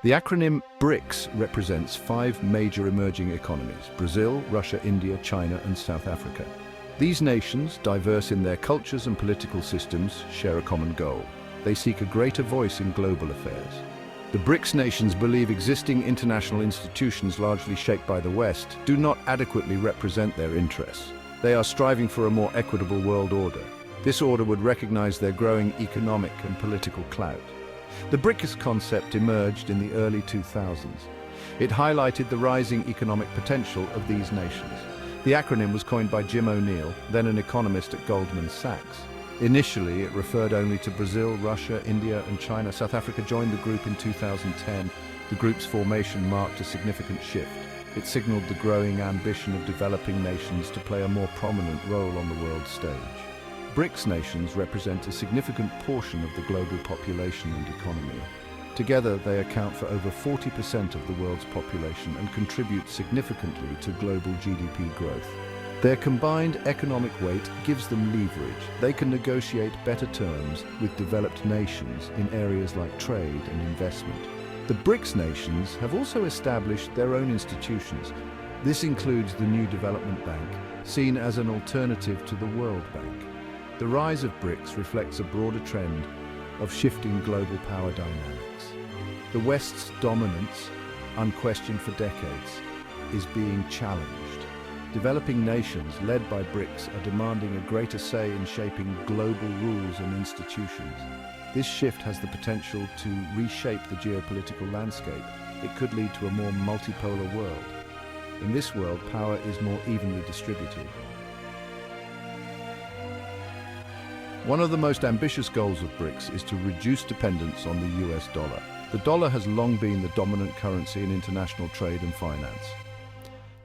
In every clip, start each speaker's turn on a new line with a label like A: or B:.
A: The acronym BRICS represents 5 major emerging economies: Brazil, Russia, India, China, and South Africa. These nations, diverse in their cultures and political systems, share a common goal. They seek a greater voice in global affairs. The BRICS nations believe existing international institutions largely shaped by the West do not adequately represent their interests. They are striving for a more equitable world order. This order would recognize their growing economic and political clout. The BRICS concept emerged in the early 2000s. It highlighted the rising economic potential of these nations. The acronym was coined by Jim O'Neill, then an economist at Goldman Sachs. Initially, it referred only to Brazil, Russia, India, and China. South Africa joined the group in 2010. The group's formation marked a significant shift. It signaled the growing ambition of developing nations to play a more prominent role on the world stage. BRICS nations represent a significant portion of the global population and economy. Together, they account for over 40% of the world's population and contribute significantly to global GDP growth. Their combined economic weight gives them leverage. They can negotiate better terms with developed nations in areas like trade and investment. The BRICS nations have also established their own institutions. This includes the New Development Bank, seen as an alternative to the World Bank. The rise of BRICS reflects a broader trend of shifting global power dynamics. The West's dominance, unquestioned for decades, is being challenged. Developing nations led by BRICS are demanding a greater say in shaping global rules and institutions. This shift has the potential to reshape the geopolitical landscape. It could lead to a more multipolar world. In this world, power is more evenly distributed. One of the most ambitious goals of BRICS is to reduce dependence on the US dollar. The dollar has long been the dominant currency in international trade and finance.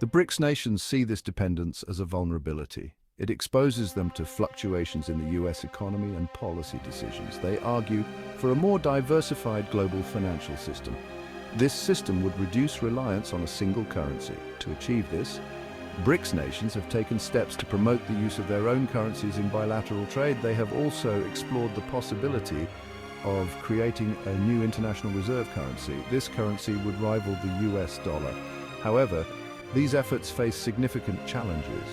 A: The BRICS nations see this dependence as a vulnerability. It exposes them to fluctuations in the US economy and policy decisions. They argue for a more diversified global financial system. This system would reduce reliance on a single currency. To achieve this, BRICS nations have taken steps to promote the use of their own currencies in bilateral trade. They have also explored the possibility of creating a new international reserve currency. This currency would rival the US dollar. However, these efforts face significant challenges.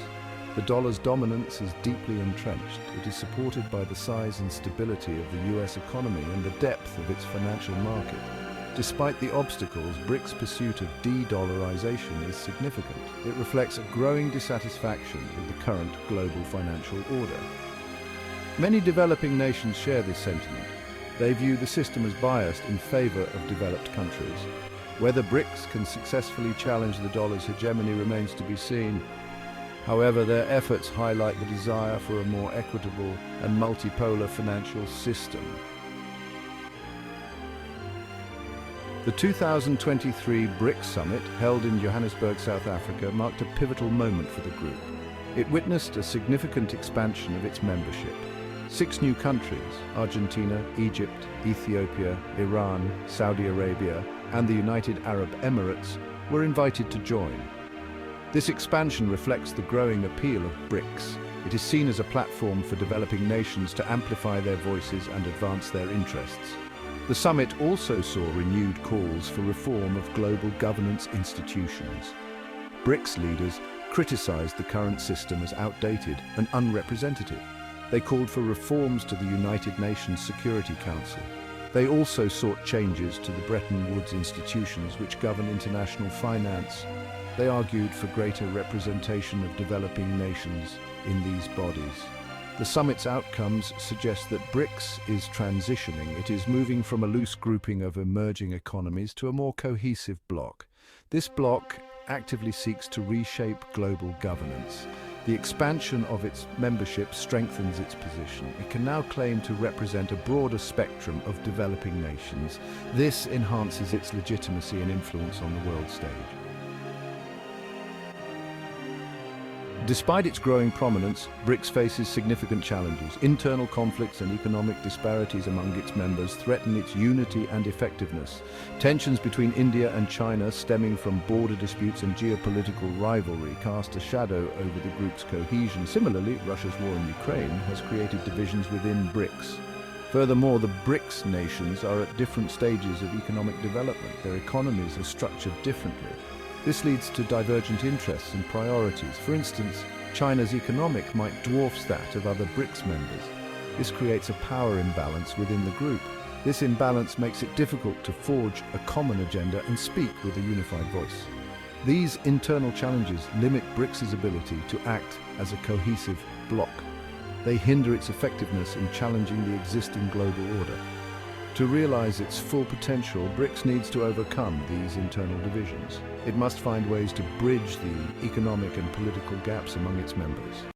A: The dollar's dominance is deeply entrenched. It is supported by the size and stability of the US economy and the depth of its financial market. Despite the obstacles, BRICS' pursuit of de-dollarization is significant. It reflects a growing dissatisfaction with the current global financial order. Many developing nations share this sentiment. They view the system as biased in favor of developed countries. Whether BRICS can successfully challenge the dollar's hegemony remains to be seen. However, their efforts highlight the desire for a more equitable and multipolar financial system. The 2023 BRICS Summit, held in Johannesburg, South Africa, marked a pivotal moment for the group. It witnessed a significant expansion of its membership. 6 new countries, Argentina, Egypt, Ethiopia, Iran, Saudi Arabia, and the United Arab Emirates, were invited to join. This expansion reflects the growing appeal of BRICS. It is seen as a platform for developing nations to amplify their voices and advance their interests. The summit also saw renewed calls for reform of global governance institutions. BRICS leaders criticized the current system as outdated and unrepresentative. They called for reforms to the United Nations Security Council. They also sought changes to the Bretton Woods institutions which govern international finance. They argued for greater representation of developing nations in these bodies. The summit's outcomes suggest that BRICS is transitioning. It is moving from a loose grouping of emerging economies to a more cohesive bloc. This bloc actively seeks to reshape global governance. The expansion of its membership strengthens its position. It can now claim to represent a broader spectrum of developing nations. This enhances its legitimacy and influence on the world stage. Despite its growing prominence, BRICS faces significant challenges. Internal conflicts and economic disparities among its members threaten its unity and effectiveness. Tensions between India and China, stemming from border disputes and geopolitical rivalry, cast a shadow over the group's cohesion. Similarly, Russia's war in Ukraine has created divisions within BRICS. Furthermore, the BRICS nations are at different stages of economic development. Their economies are structured differently. This leads to divergent interests and priorities. For instance, China's economic might dwarf that of other BRICS members. This creates a power imbalance within the group. This imbalance makes it difficult to forge a common agenda and speak with a unified voice. These internal challenges limit BRICS' ability to act as a cohesive bloc. They hinder its effectiveness in challenging the existing global order. To realize its full potential, BRICS needs to overcome these internal divisions. It must find ways to bridge the economic and political gaps among its members.